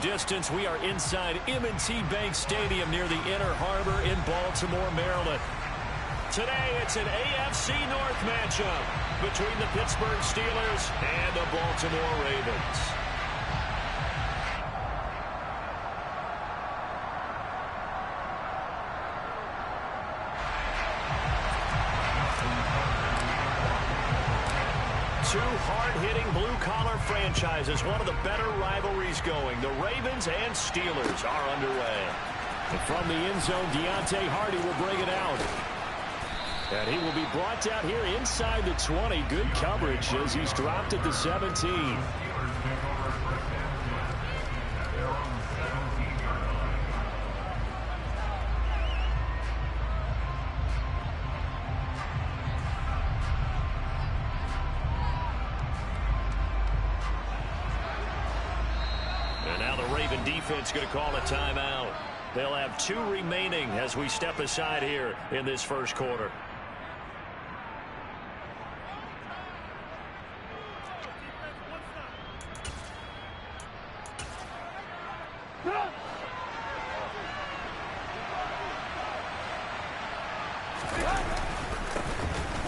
distance, we are inside M&T Bank Stadium near the Inner Harbor in Baltimore, Maryland. Today, it's an AFC North matchup between the Pittsburgh Steelers and the Baltimore Ravens. Two hard-hitting blue-collar franchises, one of the better rivalries going. The Ravens and Steelers are underway. And from the end zone, Deontay Hardy will bring it out. And he will be brought down here inside the 20. Good coverage as he's dropped at the 17. And now the Raven defense going to call a timeout. They'll have 2 remaining as we step aside here in this first quarter.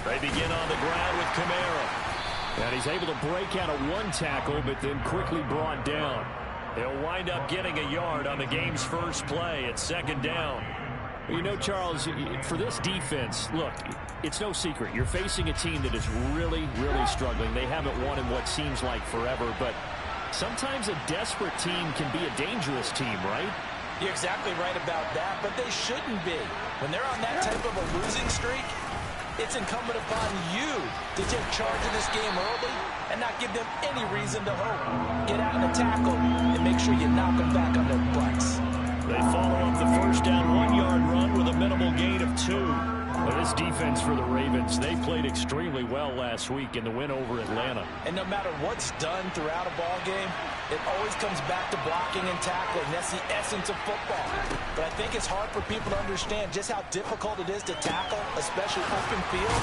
They begin on the ground with Kamara. And he's able to break out of 1 tackle, but then quickly brought down. They'll wind up getting a yard on the game's first play at 2nd down. You know, Charles, for this defense, look, it's no secret. You're facing a team that is really, really struggling. They haven't won in what seems like forever, but sometimes a desperate team can be a dangerous team, right? You're exactly right about that, but they shouldn't be. When they're on that type of a losing streak, it's incumbent upon you to take charge of this game early and not give them any reason to hope. Get out in the tackle and make sure you knock them back on their butts. They follow up the first down 1-yard run with a minimal gain of 2. Well, this defense for the Ravens, they played extremely well last week in the win over Atlanta. And no matter what's done throughout a ball game, it always comes back to blocking and tackling. That's the essence of football. But I think it's hard for people to understand just how difficult it is to tackle, especially open field.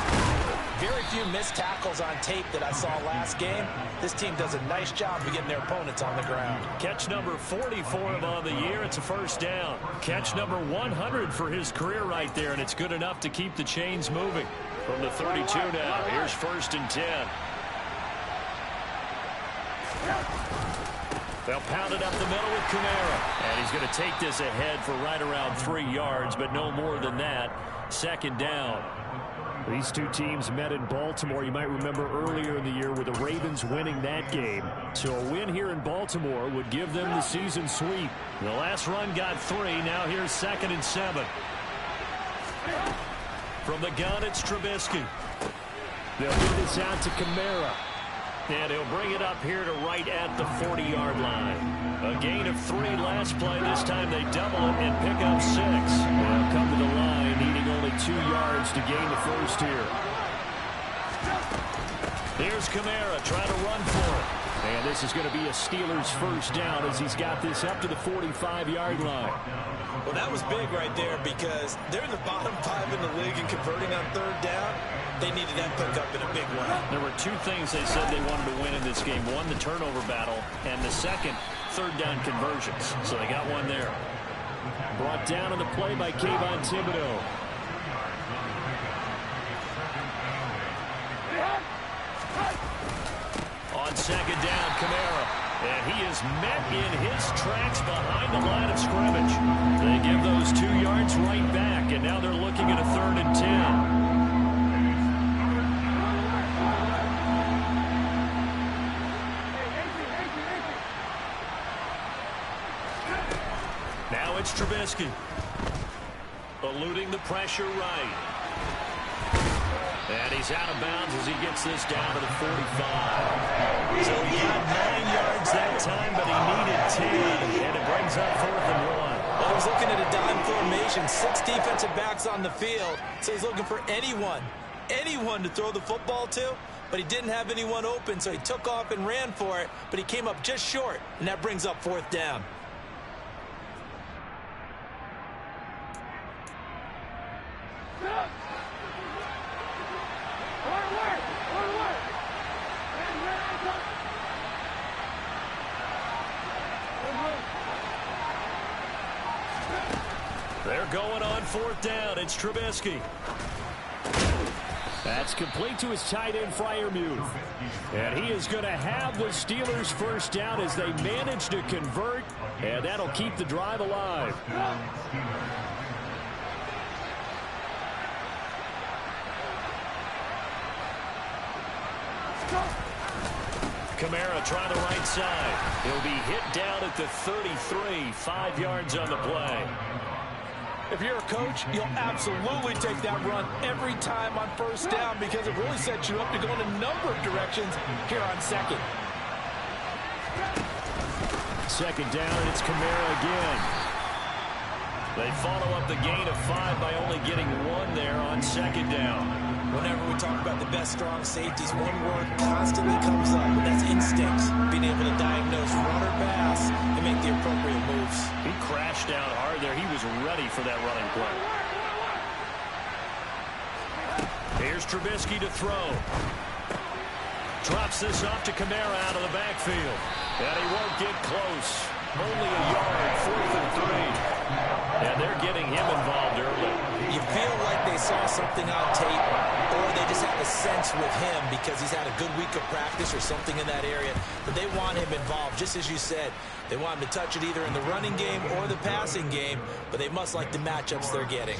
Very few missed tackles on tape that I saw last game. This team does a nice job of getting their opponents on the ground. Catch number 40 for him on the year. It's a first down. Catch number 100 for his career right there, and it's good enough to keep the chains moving. From the 32 now, here's 1st and 10. They'll pound it up the middle with Kamara. And he's going to take this ahead for right around 3 yards, but no more than that. 2nd down. These two teams met in Baltimore, you might remember earlier in the year, with the Ravens winning that game. So a win here in Baltimore would give them the season sweep. The last run got 3. Now here's 2nd and 7. From the gun, it's Trubisky. They'll get this out to Kamara. And he'll bring it up here to right at the 40-yard line. A gain of 3 last play. This time they double it and pick up 6. They'll come to the line, needing only 2 yards to gain the first here. Here's Kamara trying to run for it. And this is going to be a Steelers first down as he's got this up to the 45-yard line. Well, that was big right there because they're in the bottom 5 in the league and converting on 3rd down. They needed that pickup in a big way. There were 2 things they said they wanted to win in this game. One, the turnover battle, and the second, 3rd down conversions. So they got one there. Brought down on the play by Kayvon Thibodeaux. On 2nd down, Kamara. And he is met in his tracks behind the line of scrimmage. They give those 2 yards right back, and now they're looking at a 3rd and 10. Now it's Trubisky. Eluding the pressure right. And he's out of bounds as he gets this down to the 45. So he got 9 yards that time, but he needed 10. And it brings up 4th and 1. Well, he was looking at a dime formation. 6 defensive backs on the field. So he's looking for anyone to throw the football to. But he didn't have anyone open, so he took off and ran for it. But he came up just short, and that brings up 4th down. They're going on 4th down. It's Trubisky. That's complete to his tight end, Freiermuth. And he is going to have the Steelers' first down as they manage to convert, and that'll keep the drive alive. Kamara trying the right side. He'll be hit down at the 33, 5 yards on the play. If you're a coach, you'll absolutely take that run every time on 1st down because it really sets you up to go in a number of directions here on 2nd. 2nd down, and it's Kamara again. They follow up the gain of 5 by only getting 1 there on 2nd down. Whenever we talk about the best strong safeties, one word constantly comes up, and that's instincts. Being able to diagnose run or pass and make the appropriate moves. He crashed down hard there. He was ready for that running play. Here's Trubisky to throw. Drops this off to Kamara out of the backfield. And he won't get close. Only a yard, 4th and 3. And they're getting him involved early. You feel like they saw something on tape, or they just have a sense with him because he's had a good week of practice or something in that area, but they want him involved. Just as you said, they want him to touch it either in the running game or the passing game, but they must like the matchups they're getting.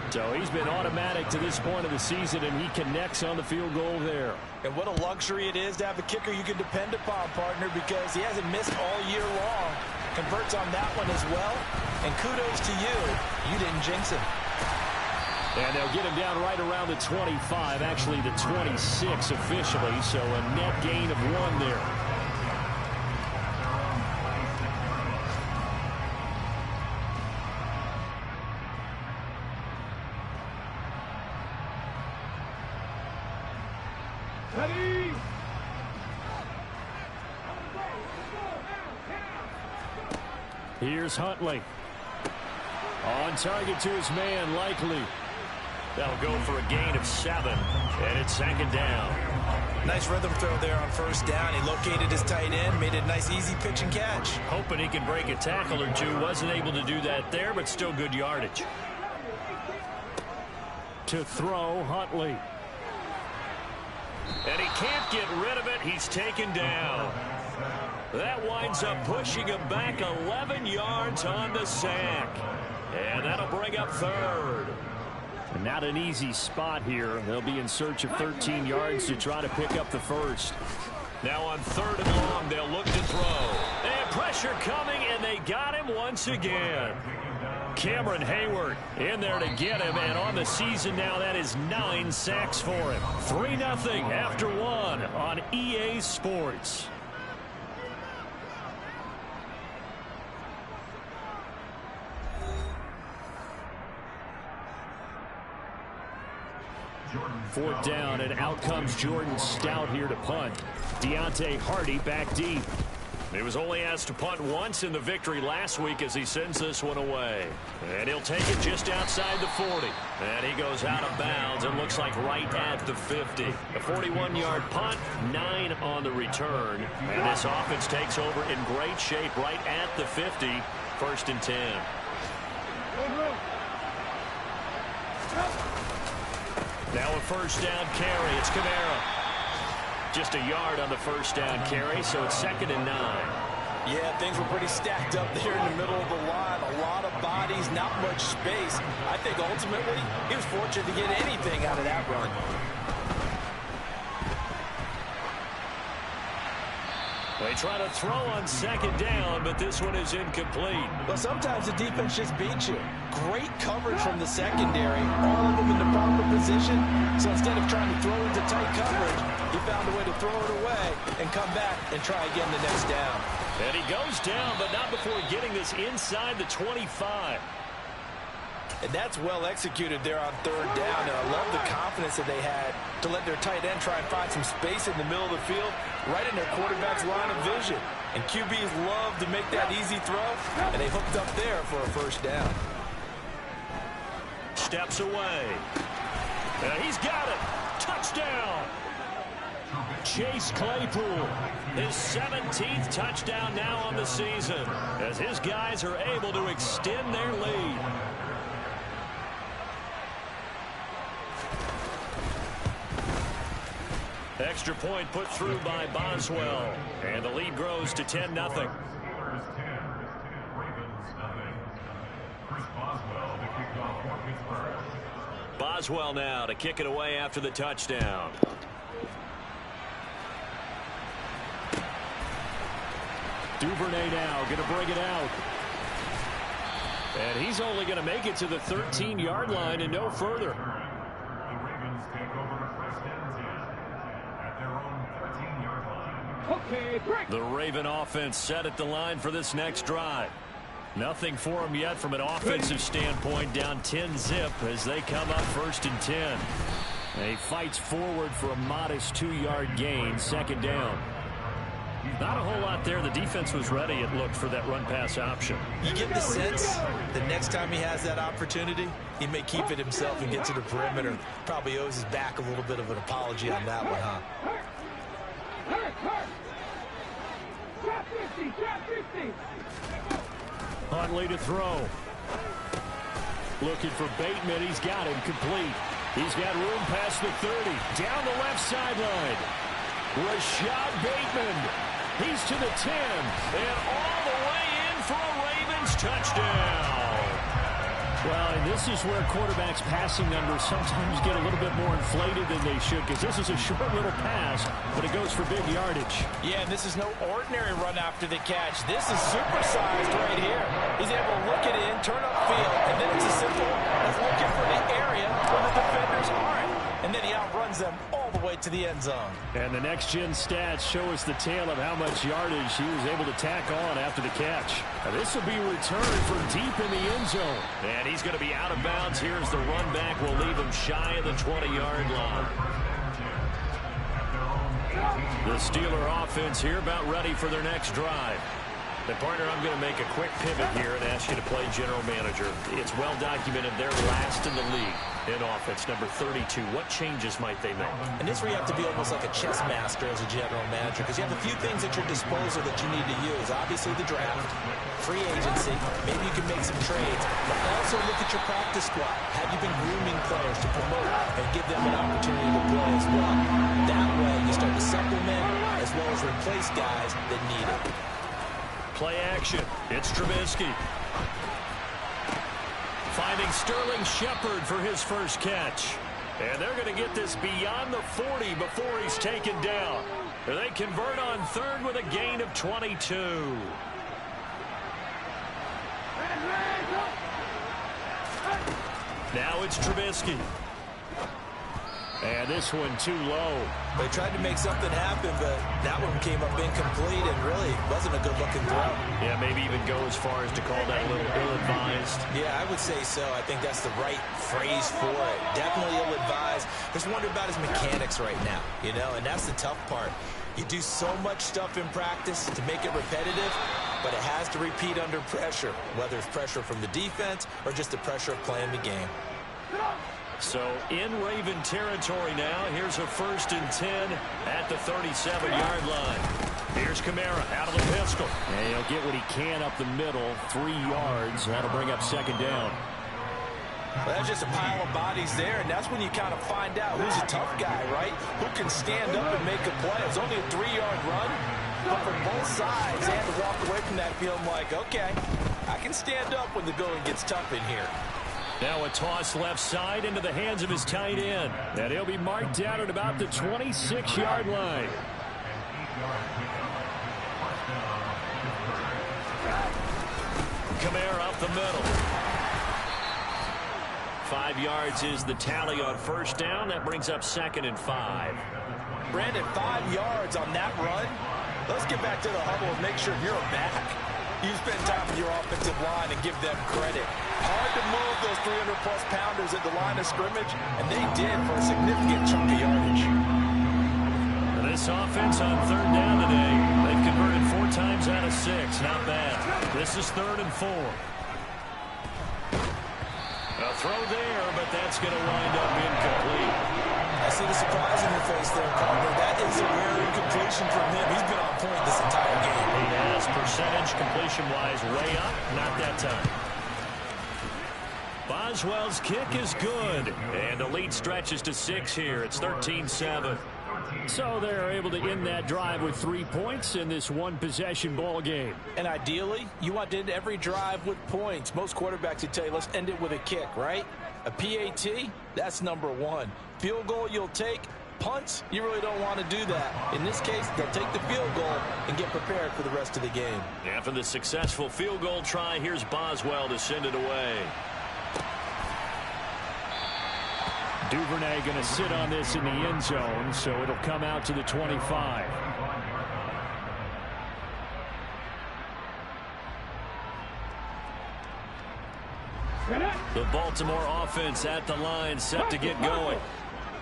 So he's been automatic to this point of the season, and he connects on the field goal there. And what a luxury it is to have a kicker you can depend upon, partner, because he hasn't missed all year long. Converts on that one as well, and kudos to you. You didn't jinx him. And they'll get him down right around the 25, actually the 26 officially, so a net gain of 1 there. Here's Huntley. On target to his man, Likely. That'll go for a gain of 7, and it's 2nd down. Nice rhythm throw there on 1st down. He located his tight end, made it a nice easy pitch and catch. Hoping he can break a tackle or two. Wasn't able to do that there, but still good yardage. To throw, Huntley. And he can't get rid of it. He's taken down. That winds up pushing him back 11 yards on the sack. And that'll bring up 3rd. And not an easy spot here. They'll be in search of 13 yards to try to pick up the 1st. Now on 3rd and long, they'll look to throw. And pressure coming, and they got him once again. Cameron Hayward in there to get him, and on the season now, that is 9 sacks for him. 3-0 after 1 on EA Sports. Fourth down, and out comes Jordan Stout here to punt. Deontay Hardy back deep. He was only asked to punt once in the victory last week as he sends this one away. And he'll take it just outside the 40. And he goes out of bounds and looks like right at the 50. A 41-yard punt, 9 on the return. And this offense takes over in great shape right at the 50. 1st and 10. Now a 1st down carry. It's Kamara. Just a yard on the 1st down carry, so it's 2nd and 9. Yeah, things were pretty stacked up there in the middle of the line. A lot of bodies, not much space. I think ultimately he was fortunate to get anything out of that run. They try to throw on 2nd down, but this one is incomplete. Well, sometimes the defense just beats you. Great coverage from the secondary, all of them in the proper position. So instead of trying to throw into tight coverage, he found a way to throw it away and come back and try again the next down. And he goes down, but not before getting this inside the 25. And that's well executed there on 3rd down. And I love the confidence that they had to let their tight end try and find some space in the middle of the field, right in their quarterback's line of vision. And QBs love to make that easy throw, and they hooked up there for a 1st down. Steps away. And he's got it. Touchdown. Chase Claypool. His 17th touchdown now on the season as his guys are able to extend their lead. Extra point put through by Boswell. And the lead grows to 10-0. Boswell now to kick it away after the touchdown. Duvernay now going to bring it out. And he's only going to make it to the 13-yard line and no further. The Ravens take over first and 10 at their own 13-yard line. Okay, break. The Raven offense set at the line for this next drive. Nothing for them yet from an offensive standpoint, down 10-zip as they come up 1st and 10. And he fights forward for a modest 2-yard gain, 2nd down. Not a whole lot there. The defense was ready, it looked, for that run-pass option. You get the sense the next time he has that opportunity, he may keep it himself and get to the perimeter. Probably owes his back a little bit of an apology on that one, huh? Huntley to throw. Looking for Bateman. He's got him complete. He's got room past the 30. Down the left sideline. Rashad Bateman. He's to the 10. And all the way in for a Ravens touchdown. Well, and this is where quarterbacks' passing numbers sometimes get a little bit more inflated than they should, because this is a short little pass, but it goes for big yardage. Yeah, and this is no ordinary run after the catch. This is supersized right here. He's able to look it in, turn upfield, and then it's as simple as looking for the area where the defenders aren't. And then he outruns them all the way to the end zone. And the next-gen stats show us the tale of how much yardage he was able to tack on after the catch. Now, this will be returned from deep in the end zone. And he's going to be out of bounds. Here's the run back. Will leave him shy of the 20-yard line. The Steeler offense here about ready for their next drive. The partner, I'm going to make a quick pivot here and ask you to play general manager. It's well documented they're last in the league in offense, number 32. What changes might they make? And this is where you have to be almost like a chess master as a general manager, because you have a few things at your disposal that you need to use. Obviously the draft, free agency, maybe you can make some trades, but also look at your practice squad. Have you been grooming players to promote and give them an opportunity to play as well? That way you start to supplement as well as replace guys that need it. Play action. It's Trubisky. Finding Sterling Shepard for his first catch. And they're going to get this beyond the 40 before he's taken down. They convert on 3rd with a gain of 22. Now it's Trubisky. And this one too low. They tried to make something happen, but that one came up incomplete and really wasn't a good-looking throw. Yeah, maybe even go as far as to call that a little ill-advised. Yeah, I would say so. I think that's the right phrase for it. Definitely ill-advised. Just wonder about his mechanics right now, you know, and that's the tough part. You do so much stuff in practice to make it repetitive, but it has to repeat under pressure, whether it's pressure from the defense or just the pressure of playing the game. So in Raven territory now. Here's a 1st and 10 at the 37-yard line. Here's Kamara out of the pistol. And he'll get what he can up the middle, 3 yards. That'll bring up 2nd down. Well, that's just a pile of bodies there, and that's when you kind of find out who's a tough guy, right? Who can stand up and make a play. It was only a 3-yard run, but from both sides, they had to walk away from that feeling like, okay, I can stand up when the going gets tough in here. Now a toss left side into the hands of his tight end. And he'll be marked down at about the 26-yard line. Kamara up the middle. 5 yards is the tally on 1st down. That brings up 2nd and 5. Brandon, 5 yards on that run. Let's get back to the huddle and make sure you're back. You spend time with your offensive line and give them credit. Hard to move those 300-plus pounders at the line of scrimmage, and they did for a significant chunk of yardage. This offense on 3rd down today, they've converted 4 times out of 6. Not bad. This is 3rd and 4. A throw there, but that's going to wind up incomplete. As see the surprise in your face there, partner. That is a rare incompletion from him. He's been on point this entire game. He has percentage completion-wise way up. Not that time. Boswell's kick is good. And the lead stretches to 6 here. It's 13-7. So they're able to end that drive with 3 points in this one-possession ball game. And ideally, you want to end every drive with points. Most quarterbacks would tell you, let's end it with a kick, right? A PAT, that's number 1. Field goal you'll take. Punts, you really don't want to do that. In this case, they'll take the field goal and get prepared for the rest of the game. After the successful field goal try, here's Boswell to send it away. Duvernay going to sit on this in the end zone, so it'll come out to the 25. The Baltimore offense at the line, set to get going.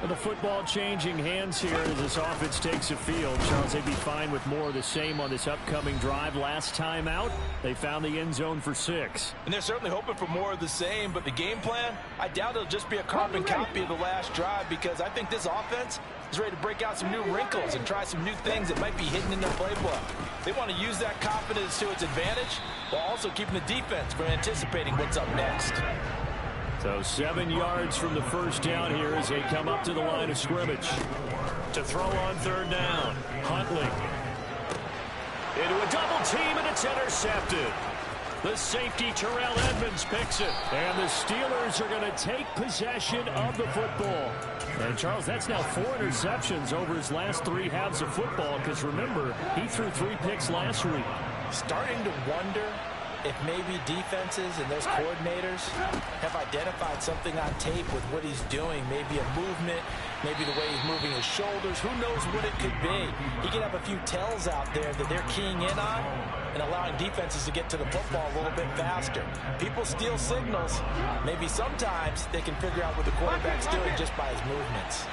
The football changing hands here as this offense takes the field. Charles, they'd be fine with more of the same on this upcoming drive. Last time out, they found the end zone for 6. And they're certainly hoping for more of the same, but the game plan, I doubt it'll just be a carbon copy of the last drive, because I think this offense is ready to break out some new wrinkles and try some new things that might be hidden in their playbook. They want to use that confidence to its advantage while also keeping the defense from anticipating what's up next. So 7 yards from the first down here as they come up to the line of scrimmage. To throw on 3rd down, Huntley. Into a double team, and it's intercepted. The safety, Terrell Edmonds, picks it. And the Steelers are going to take possession of the football. And, Charles, that's now 4 interceptions over his last 3 halves of football, because, remember, he threw 3 picks last week. Starting to wonder if maybe defenses and those coordinators have identified something on tape with what he's doing. Maybe a movement, maybe the way he's moving his shoulders. Who knows what it could be? He could have a few tells out there that they're keying in on and allowing defenses to get to the football a little bit faster. People steal signals. Maybe sometimes they can figure out what the quarterback's doing just by his movements.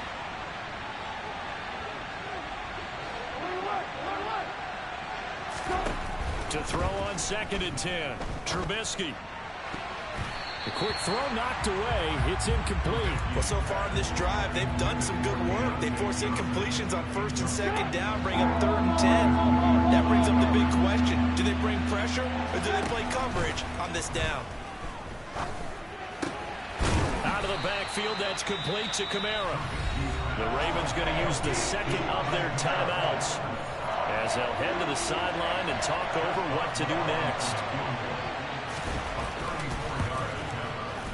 To throw on 2nd and 10, Trubisky. The quick throw knocked away. It's incomplete. Well, so far in this drive, they've done some good work. They force incompletions on 1st and 2nd down, bring up 3rd and 10. That brings up the big question. Do they bring pressure or do they play coverage on this down? Out of the backfield, that's complete to Kamara. The Ravens going to use the 2nd of their timeouts as they'll head to the sideline and talk over what to do next.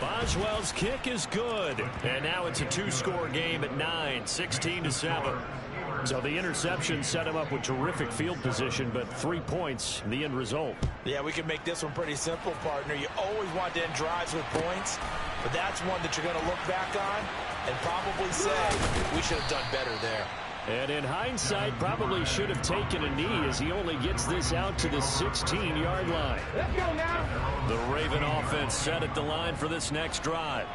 Boswell's kick is good. And now it's a 2-score game at 9, 16-7. So the interception set him up with terrific field position, but 3 points, the end result. Yeah, we can make this one pretty simple, partner. You always want to end drives with points, but that's one that you're going to look back on and probably say, we should have done better there. And in hindsight, probably should have taken a knee as he only gets this out to the 16-yard line. Let's go now. The Raven offense set at the line for this next drive.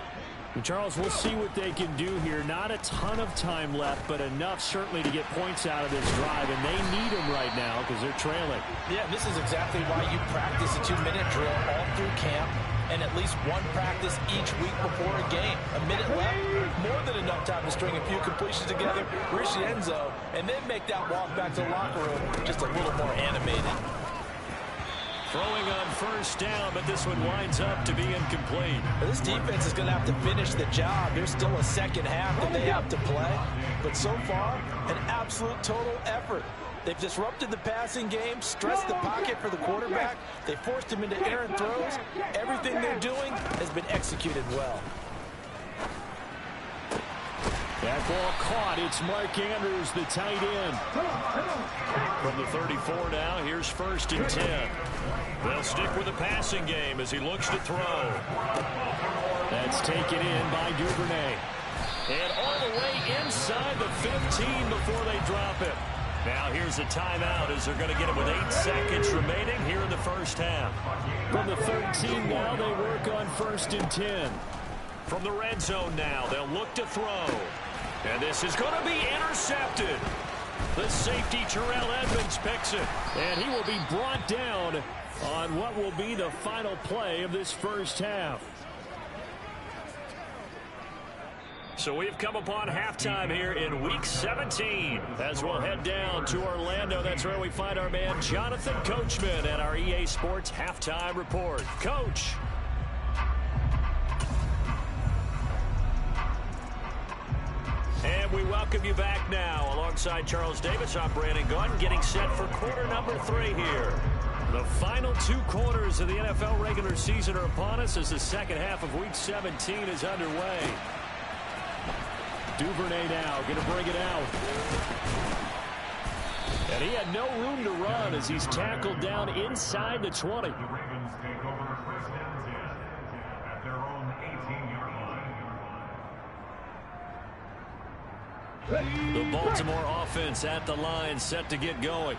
And Charles, we'll see what they can do here. Not a ton of time left, but enough certainly to get points out of this drive, and they need them right now because they're trailing. Yeah, this is exactly why you practice a 2-minute drill all through camp, and at least one practice each week before a game. A minute left, more than enough time to string a few completions together, reach the end zone, and then make that walk back to the locker room just a little more animated. Throwing on 1st down, but this one winds up to be incomplete. This defense is going to have to finish the job. There's still a 2nd half that they have to play, but so far, an absolute total effort. They've disrupted the passing game, stressed the pocket for the quarterback. They forced him into errant throws. Everything they're doing has been executed well. That ball caught. It's Mark Andrews, the tight end. From the 34 now, here's 1st and 10. They'll stick with the passing game as he looks to throw. That's taken in by Duvernay. And all the way inside the 15 before they drop it. Now here's a timeout as they're going to get it with 8 seconds remaining here in the first half. From the 13 now, they work on 1st and 10. From the red zone now, they'll look to throw. And this is going to be intercepted. The safety, Terrell Edmonds, picks it. And he will be brought down on what will be the final play of this first half. So we've come upon halftime here in Week 17. As we'll head down to Orlando, that's where we find our man Jonathan Coachman at our EA Sports Halftime Report. Coach. And we welcome you back now. Alongside Charles Davis, I'm Brandon Gunn, getting set for quarter number 3 here. The final 2 quarters of the NFL regular season are upon us as the second half of Week 17 is underway. Duvernay now going to bring it out. And he had no room to run as he's tackled down inside the 20. The Ravens take over first and 10 at their own 18-yard line. The Baltimore offense at the line, set to get going.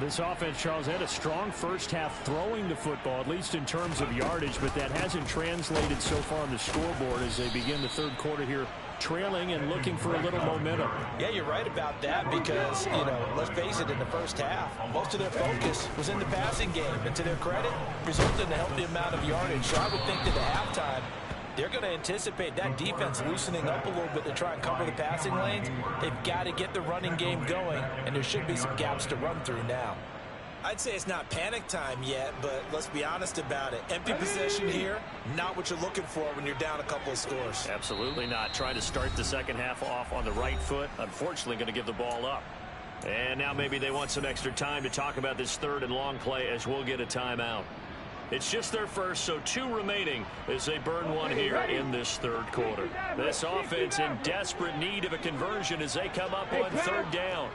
This offense, Charles, had a strong first half throwing the football, at least in terms of yardage, but that hasn't translated so far on the scoreboard as they begin the third quarter here, trailing and looking for a little momentum. Yeah, you're right about that because, let's face it, in the first half, most of their focus was in the passing game. And to their credit, resulted in a healthy amount of yardage. So I would think that at halftime, they're going to anticipate that defense loosening up a little bit to try and cover the passing lanes. They've got to get the running game going, and there should be some gaps to run through now. I'd say it's not panic time yet, but let's be honest about it. Empty possession here, not what you're looking for when you're down a couple of scores. Absolutely not. Trying to start the second half off on the right foot. Unfortunately, going to give the ball up. And now maybe they want some extra time to talk about this third and long play as we'll get a timeout. It's just their first, so 2 remaining as they burn one here in this third quarter. This offense in desperate need of a conversion as they come up on third down.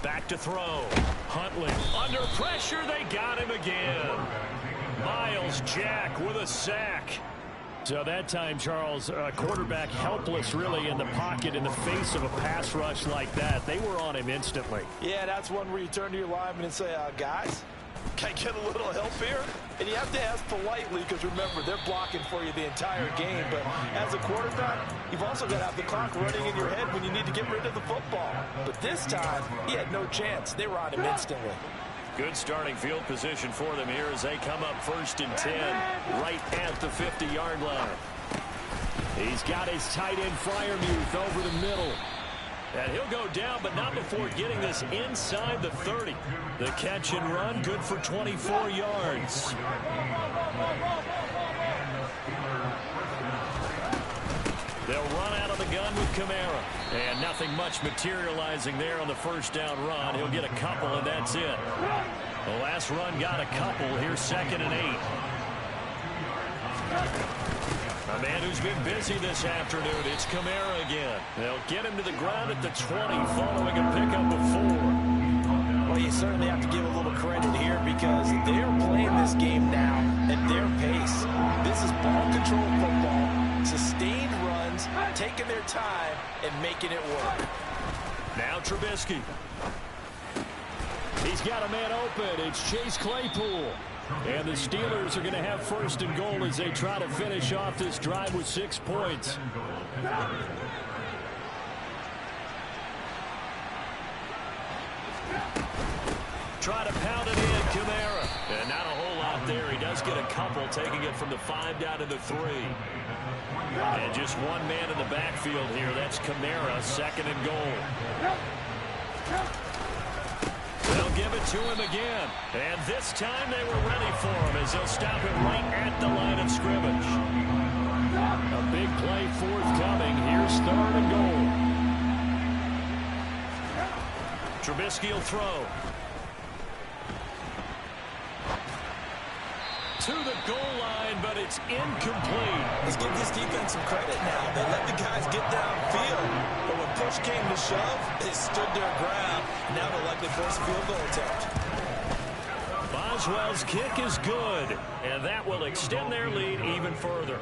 Back to throw. Huntley under pressure. They got him again. Myles Jack with a sack. So that time, Charles, quarterback helpless really in the pocket in the face of a pass rush like that. They were on him instantly. Yeah, that's one where you turn to your lineman and say, guys, can I get a little help here? And you have to ask politely because, remember, they're blocking for you the entire game. But as a quarterback, you've also got to have the clock running in your head when you need to get rid of the football. But this time, he had no chance. They were on him instantly. Good starting field position for them here as they come up first and 10 right at the 50-yard line. He's got his tight end Freiermuth over the middle. And he'll go down, but not before getting this inside the 30. The catch and run, good for 24 yards. They'll run out of the gun with Kamara. And nothing much materializing there on the first down run. He'll get a couple, and that's it. The last run got a couple. Here's 2nd and 8. A man who's been busy this afternoon. It's Kamara again. They'll get him to the ground at the 20 following a pickup of 4. Well, you certainly have to give a little credit here because they're playing this game now at their pace. This is ball control football, sustained runs, taking their time and making it work. Now Trubisky. He's got a man open. It's Chase Claypool. And the Steelers are going to have first and goal as they try to finish off this drive with 6 points. Try to pound it in, Kamara. And not a whole lot there. He does get a couple, taking it from the 5 down to the 3. And just one man in the backfield here. That's Kamara, 2nd and goal. They'll give it to him again. And this time they were ready for him as they'll stop him right at the line of scrimmage. A big play forthcoming. Here's 3rd and goal. Trubisky will throw. To the goal line, but it's incomplete. Let's give this defense some credit now. They let the guys get downfield, but when push came to shove, they stood their ground. Now they'll likely force a field goal attempt. Boswell's kick is good, and that will extend their lead even further.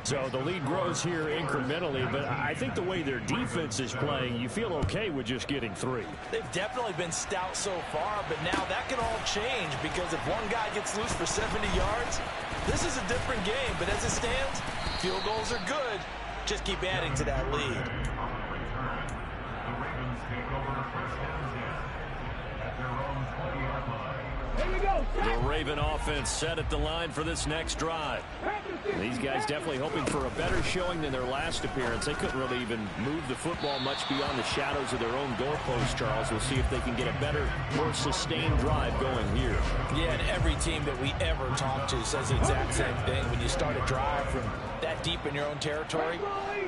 So the lead grows here incrementally, but I think the way their defense is playing, you feel okay with just getting 3. They've definitely been stout so far, but now that can all change because if one guy gets loose for 70 yards, this is a different game. But as it stands, field goals are good. Just keep adding to that lead. The Ravens take over first and 10 at their own 20-yard line. Here we go. The Raven offense set at the line for this next drive. These guys definitely hoping for a better showing than their last appearance. They couldn't really even move the football much beyond the shadows of their own goalpost, Charles. We'll see if they can get a better, more sustained drive going here. Yeah, and every team that we ever talk to says the exact same thing. When you start a drive from that deep in your own territory,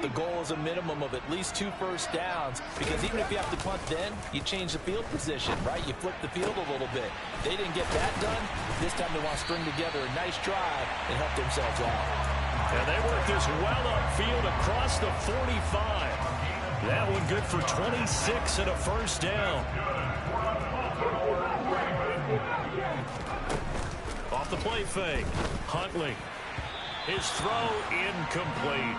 the goal is a minimum of at least 2 first downs, because even if you have to punt then, you change the field position, right? You flip the field a little bit. They didn't get that done. This time they want to string together a nice drive and help themselves out. And they work this well upfield across the 45. That one good for 26 and a first down. Off the play fake, Huntley. His throw incomplete.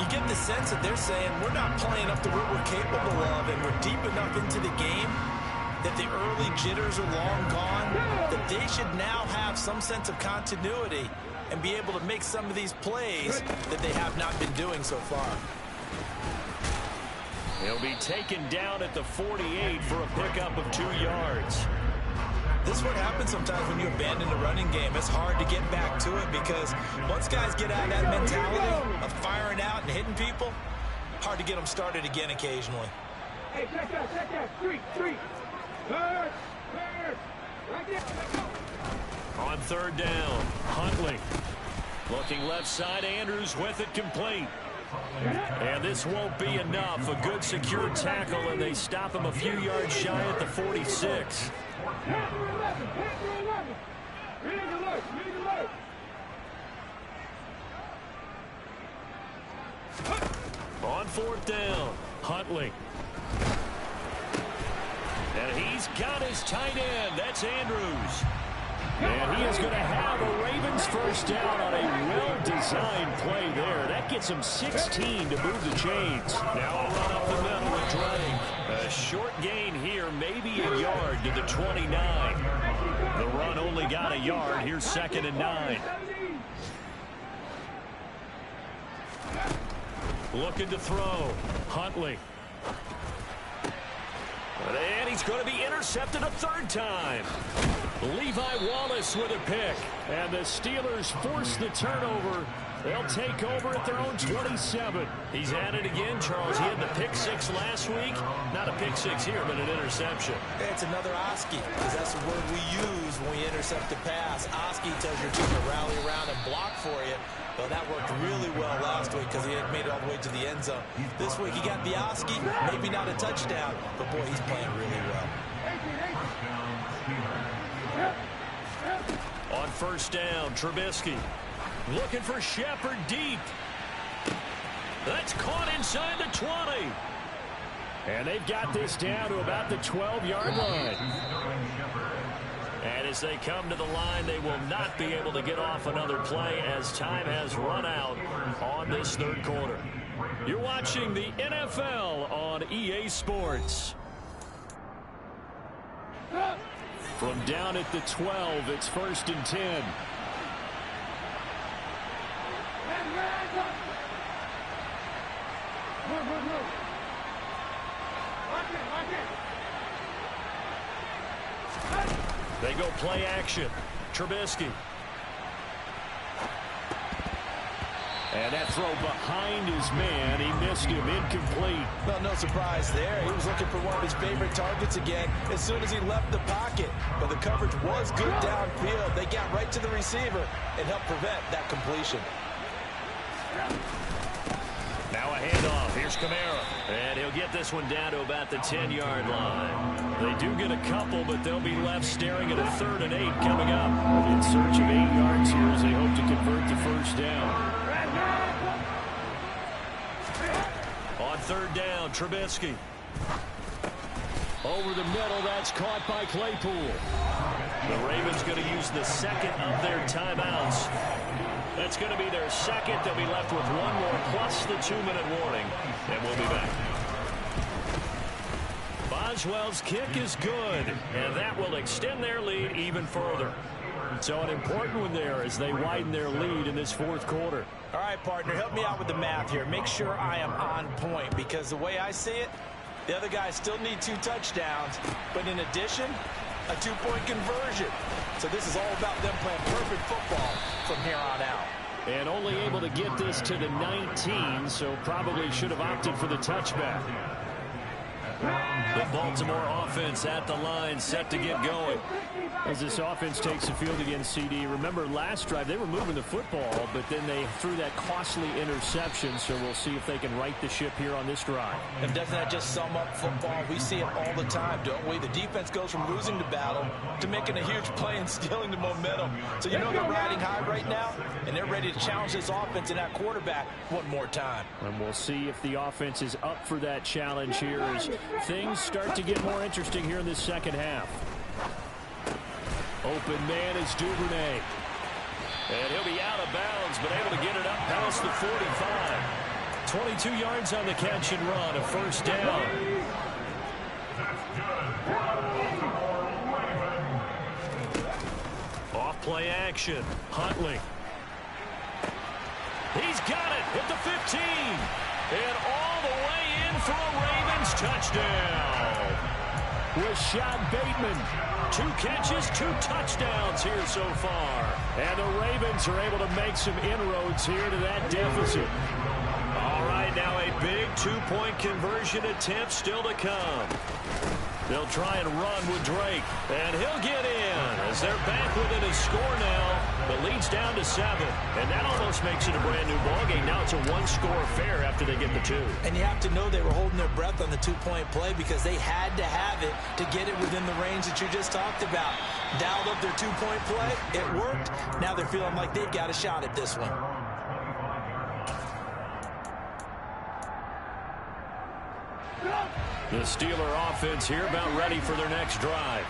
You get the sense that they're saying we're not playing up to what we're capable of, and we're deep enough into the game that the early jitters are long gone, that they should now have some sense of continuity and be able to make some of these plays that they have not been doing so far. He'll be taken down at the 48 for a pickup of 2 yards. This is what happens sometimes when you abandon the running game. It's hard to get back to it, because once guys get out of that mentality of firing out and hitting people, hard to get them started again occasionally. Hey, check that, 3. Third, right there, On third down, Huntley. Looking left side, Andrews with it complete. And this won't be enough. A good secure tackle, and they stop him a few yards shy at the 46. On fourth down, Huntley. And he's got his tight end. That's Andrews. And he is going to have a Ravens first down on a well-designed play there. That gets him 16 to move the chains. Now a run up the middle with Drake. A short gain here, maybe a yard to the 29. The run only got a yard. Here's 2nd and 9. Looking to throw. Huntley. And he's going to be intercepted a 3rd time. Levi Wallace with a pick. And the Steelers force the turnover. They'll take over at their own 27. He's at it again, Charles. He had the pick 6 last week. Not a pick 6 here, but an interception. It's another Oski, because that's the word we use when we intercept a pass. Oski tells your team to rally around and block for you. Well, that worked really well last week because he had made it all the way to the end zone. This week he got the Oski, maybe not a touchdown, but boy, he's playing really well. On first down, Trubisky looking for Shepard deep. That's caught inside the 20. And they've got this down to about the 12-yard line. And as they come to the line, they will not be able to get off another play as time has run out on this 3rd quarter. You're watching the NFL on EA Sports. From down at the 12, it's 1st and 10. They go play action. Trubisky. And that throw behind his man. He missed him. Incomplete. Well, no surprise there. He was looking for one of his favorite targets again as soon as he left the pocket. But the coverage was good downfield. They got right to the receiver and helped prevent that completion. Now a handoff. Here's Kamara. And he'll get this one down to about the 10-yard line. They do get a couple, but they'll be left staring at a 3rd and 8 coming up. In search of 8 yards here as they hope to convert the first down. On 3rd down, Trubisky. Over the middle, that's caught by Claypool. The Ravens going to use the 2nd of their timeouts. That's going to be their 2nd. They'll be left with 1 more plus the 2-minute warning. And we'll be back. Boswell's kick is good, and that will extend their lead even further. So an important one there as they widen their lead in this 4th quarter. All right, partner, help me out with the math here. Make sure I am on point, because the way I see it, the other guys still need 2 touchdowns. But in addition, a two-point conversion. So this is all about them playing perfect football from here on out. And only able to get this to the 19, so probably should have opted for the touchback. The Baltimore offense at the line, set to get going. As this offense takes the field against CD, remember last drive they were moving the football, but then they threw that costly interception, so we'll see if they can right the ship here on this drive. And doesn't that just sum up football? We see it all the time, don't we? The defense goes from losing the battle to making a huge play and stealing the momentum. So you know they're riding high right now, and they're ready to challenge this offense and that quarterback one more time. And we'll see if the offense is up for that challenge here as things start to get more interesting here in this second half. Open man is Duvernay. And he'll be out of bounds, but able to get it up past the 45. 22 yards on the catch and run, a first down. Off play action. Huntley. He's got it at the 15. And all the way in for a Ravens touchdown. Rashad Bateman. 2 catches, 2 touchdowns here so far. And the Ravens are able to make some inroads here to that deficit. All right, now a big 2-point conversion attempt still to come. They'll try and run with Drake, and he'll get in as they're back within a score now. The lead's down to 7, and that almost makes it a brand new ballgame. Now it's a 1-score affair after they get the 2. And you have to know they were holding their breath on the 2-point play because they had to have it to get it within the range that you just talked about. Dialed up their 2-point play. It worked. Now they're feeling like they've got a shot at this one. The Steeler offense here about ready for their next drive.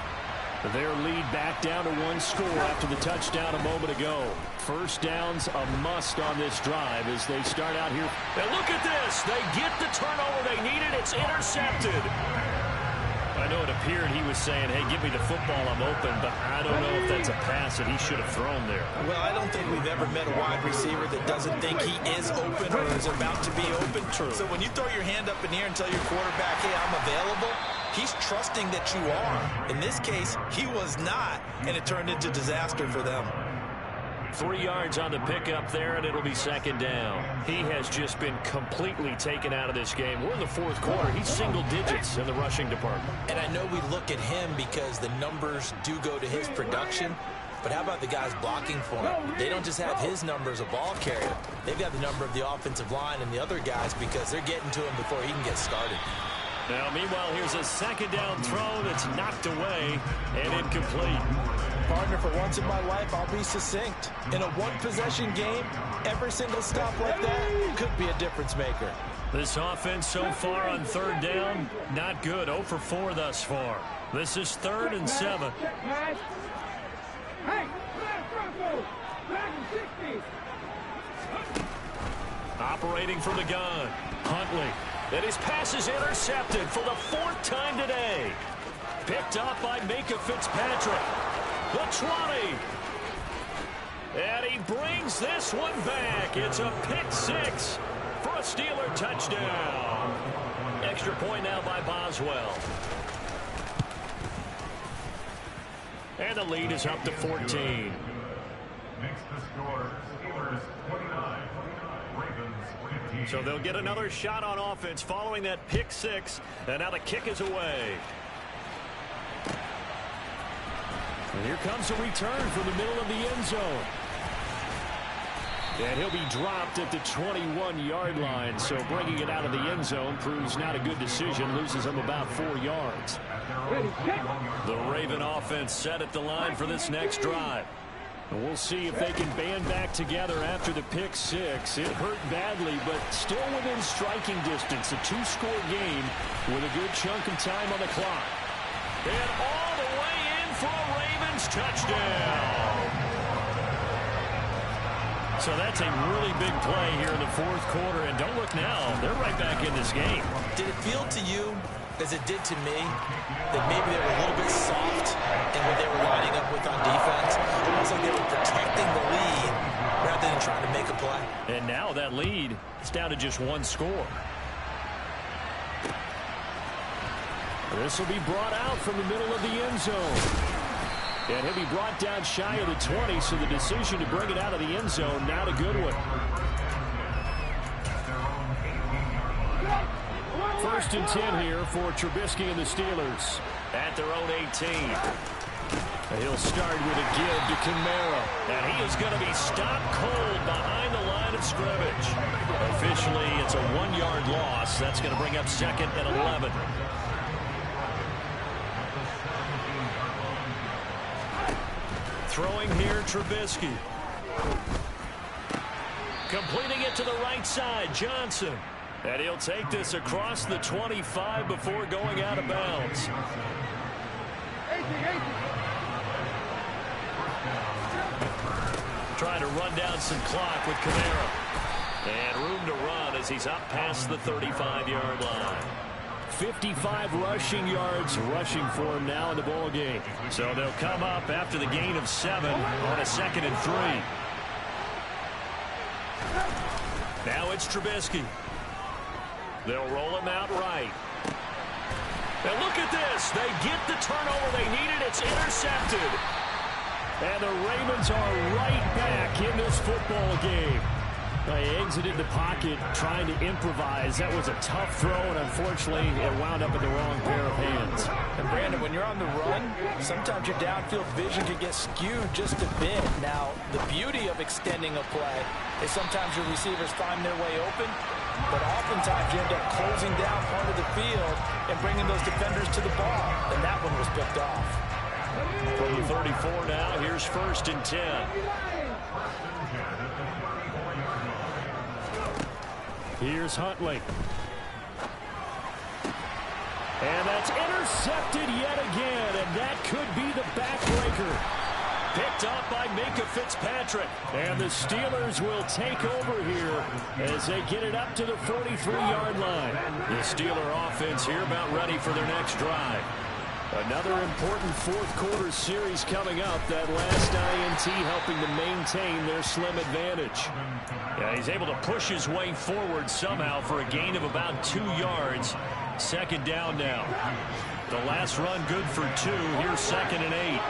Their lead back down to 1 score after the touchdown a moment ago. First down's a must on this drive as they start out here. And look at this. They get the turnover they needed. It's intercepted. I know it appeared he was saying, hey, give me the football, I'm open, but I don't know if that's a pass that he should have thrown there. Well, I don't think we've ever met a wide receiver that doesn't think he is open or is about to be open. True. So when you throw your hand up in the air and tell your quarterback, hey, I'm available, he's trusting that you are. In this case, he was not, and it turned into disaster for them. 3 yards on the pickup there, and it'll be second down. He has just been completely taken out of this game. We're in the 4th quarter. He's single digits in the rushing department. And I know we look at him because the numbers do go to his production, but how about the guys blocking for him? They don't just have his number as a ball carrier. They've got the number of the offensive line and the other guys because they're getting to him before he can get started. Now, meanwhile, here's a second down throw that's knocked away and incomplete. Partner, for once in my life, I'll be succinct. In a one-possession game, every single stop like that could be a difference maker. This offense so far on 3rd down, not good. 0 for 4 thus far. This is 3rd and 7. Operating from the gun, Huntley. And his pass is intercepted for the 4th time today. Picked up by Minkah Fitzpatrick. The 20. And he brings this one back. It's a pick 6 for a Steeler touchdown. Extra point now by Boswell. And the lead is up to 14. Makes the score Steelers 29, Ravens 15. So they'll get another shot on offense following that pick 6. And now the kick is away. And here comes a return from the middle of the end zone. And he'll be dropped at the 21-yard line. So bringing it out of the end zone proves not a good decision. Loses him about 4 yards. The Raven offense set at the line for this next drive. And we'll see if they can band back together after the pick 6. It hurt badly, but still within striking distance. A 2-score game with a good chunk of time on the clock. And all the way in for a Ravens touchdown. So that's a really big play here in the 4th quarter. And don't look now, they're right back in this game. Did it feel to you, as it did to me, that maybe they were a little bit soft in what they were lining up with on defense? Almost like they were protecting the lead rather than trying to make a play. And now that lead is down to just 1 score. This will be brought out from the middle of the end zone. And he'll be brought down shy of the 20, so the decision to bring it out of the end zone, not a good one. First and 10 here for Trubisky and the Steelers. At their own 18. He'll start with a give to Kamara. And he is going to be stopped cold behind the line of scrimmage. Officially, it's a 1-yard loss. That's going to bring up 2nd and 11. Throwing here, Trubisky. Completing it to the right side, Johnson. And he'll take this across the 25 before going out of bounds. Trying to run down some clock with Kamara. And room to run as he's up past the 35-yard line. 55 rushing yards rushing for him now in the ball game. So they'll come up after the gain of 7 on a 2nd and 3. Now it's Trubisky. They'll roll him out right. And look at this. They get the turnover they needed. It's intercepted. And the Ravens are right back in this football game. They exited the pocket trying to improvise. That was a tough throw, and unfortunately, it wound up in the wrong pair of hands. And Brandon, when you're on the run, sometimes your downfield vision can get skewed just a bit. Now, the beauty of extending a play is sometimes your receivers find their way open, but oftentimes you end up closing down part of the field and bringing those defenders to the ball. And that one was picked off. From the 34 now, here's 1st and 10. Here's Huntley. And that's intercepted yet again, and that could be the backbreaker. Picked up by Minkah Fitzpatrick. And the Steelers will take over here as they get it up to the 43-yard line. The Steeler offense here about ready for their next drive. Another important fourth-quarter series coming up. That last INT helping to maintain their slim advantage. Yeah, he's able to push his way forward somehow for a gain of about 2 yards. 2nd down now. The last run good for 2. Here's 2nd and 8.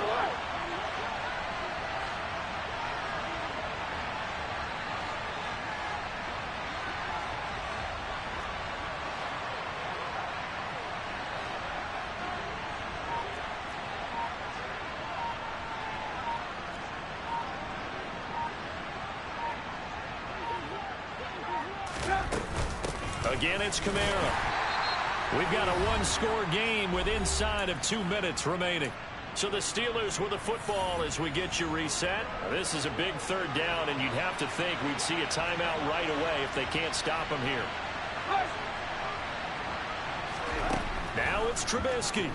Again, it's Kamara. We've got a 1-score game with inside of 2 minutes remaining. So the Steelers with the football as we get you reset. This is a big 3rd down, and you'd have to think we'd see a timeout right away if they can't stop them here. Now it's Trubisky.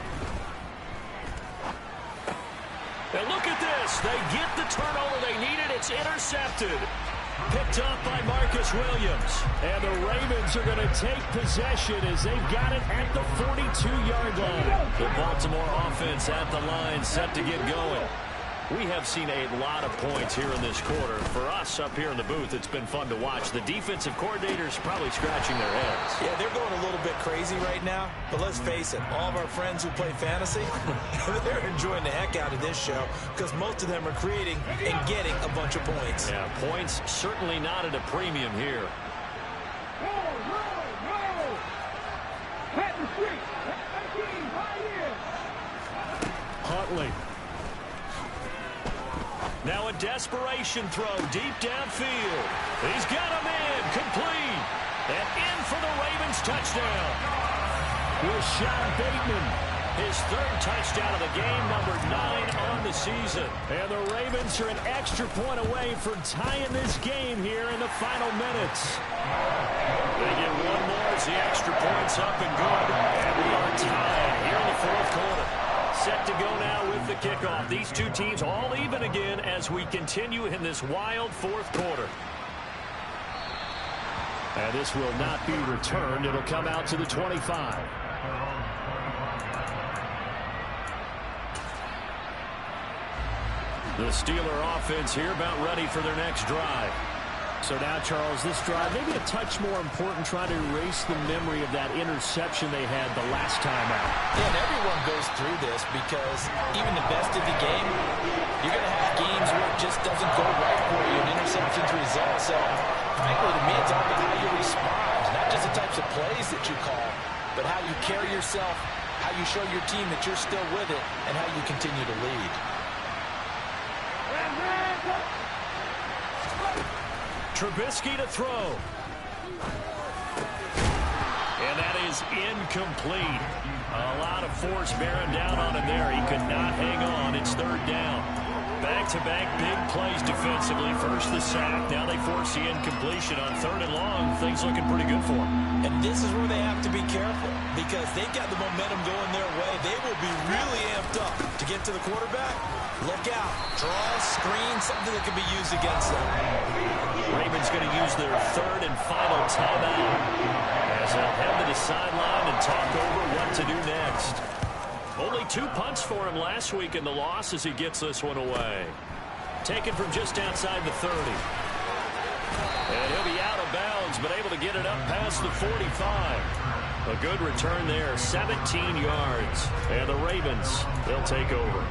And look at this. They get the turnover they needed. It's intercepted. Picked up by Marcus Williams. And the Ravens are going to take possession as they've got it at the 42-yard line. The Baltimore offense at the line, set to get going. We have seen a lot of points here in this quarter. For us up here in the booth, it's been fun to watch. The defensive coordinators probably scratching their heads. Yeah, they're going a little bit crazy right now. But let's face it, all of our friends who play fantasy, they're enjoying the heck out of this show because most of them are creating and getting a bunch of points. Yeah, points certainly not at a premium here. Huntley. Now a desperation throw deep downfield. He's got a man complete. And in for the Ravens touchdown. Rashad Bateman. His 3rd touchdown of the game, number 9 on the season. And the Ravens are an extra point away from tying this game here in the final minutes. They get one more as the extra point's up and good. And we are tied here in the 4th quarter. Set to go now with the kickoff. These two teams all even again as we continue in this wild 4th quarter. And this will not be returned. It'll come out to the 25. The Steeler offense here about ready for their next drive. So now, Charles, this drive maybe a touch more important, trying to erase the memory of that interception they had the last time out. Yeah, and everyone goes through this because even the best of the game, you're going to have games where it just doesn't go right for you and interceptions result. So, frankly, to me, it's all about how you respond, not just the types of plays that you call, but how you carry yourself, how you show your team that you're still with it, and how you continue to lead. Trubisky to throw. And that is incomplete. A lot of force bearing down on him there. He could not hang on. It's third down. Back-to-back big plays defensively. First the sack. Now they force the incompletion on third and long. Things looking pretty good for them. And this is where they have to be careful because they've got the momentum going their way. They will be really amped up to get to the quarterback. Look out. Draw, screen, something that can be used against them. Ravens going to use their third and final timeout as they'll head to the sideline and talk over what to do next. Only 2 punts for him last week in the loss as he gets this one away. Taken from just outside the 30. And he'll be out of bounds, but able to get it up past the 45. A good return there, 17 yards. And the Ravens, they'll take over.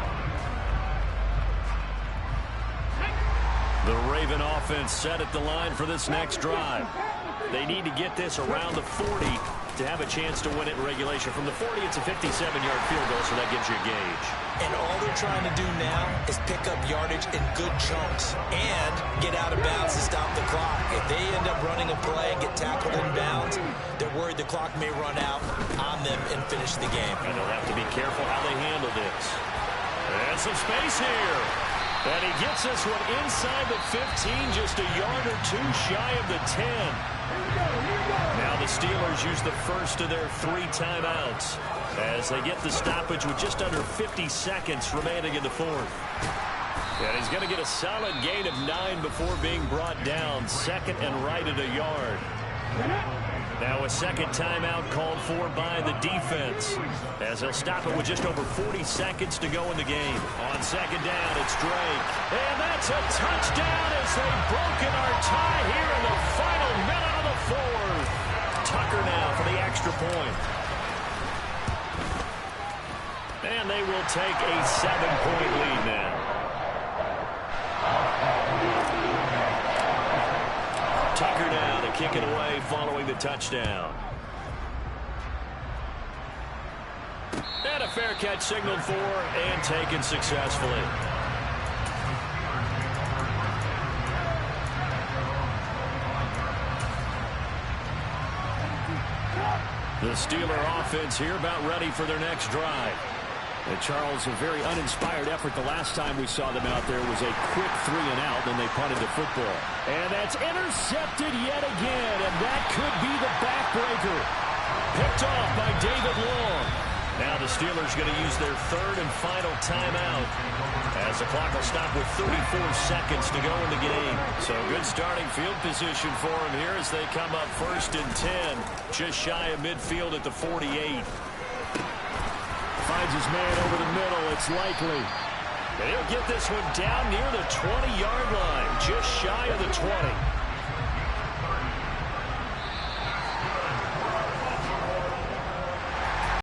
The Raven offense set at the line for this next drive. They need to get this around the 40 to have a chance to win it in regulation. From the 40, it's a 57-yard field goal, so that gives you a gauge. And all they're trying to do now is pick up yardage in good chunks and get out of bounds to stop the clock. If they end up running a play and get tackled in bounds, they're worried the clock may run out on them and finish the game. And they'll have to be careful how they handle this. And some space here. And he gets this one inside the 15, just a yard or two shy of the 10. Now the Steelers use the first of their 3 timeouts as they get the stoppage with just under 50 seconds remaining in the fourth. And he's going to get a solid gain of 9 before being brought down. Second and right at a yard. Now a second timeout called for by the defense as they'll stop it with just over 40 seconds to go in the game. On second down, it's Drake. And that's a touchdown as they've broken our tie here in the final minute of the fourth. Tucker now for the extra point. And they will take a 7-point lead now. Tucker now to kick it away following the touchdown. And a fair catch signaled for and taken successfully. The Steeler offense here about ready for their next drive. And Charles, a very uninspired effort the last time we saw them out there was a quick 3 and out, then they punted the football. And that's intercepted yet again, and that could be the backbreaker. Picked off by David Long. Now the Steelers going to use their third and final timeout as the clock will stop with 34 seconds to go in the game. So good starting field position for them here as they come up first and 10, just shy of midfield at the 48. Finds his man over the middle. It's Likely. And he'll get this one down near the 20-yard line, just shy of the 20.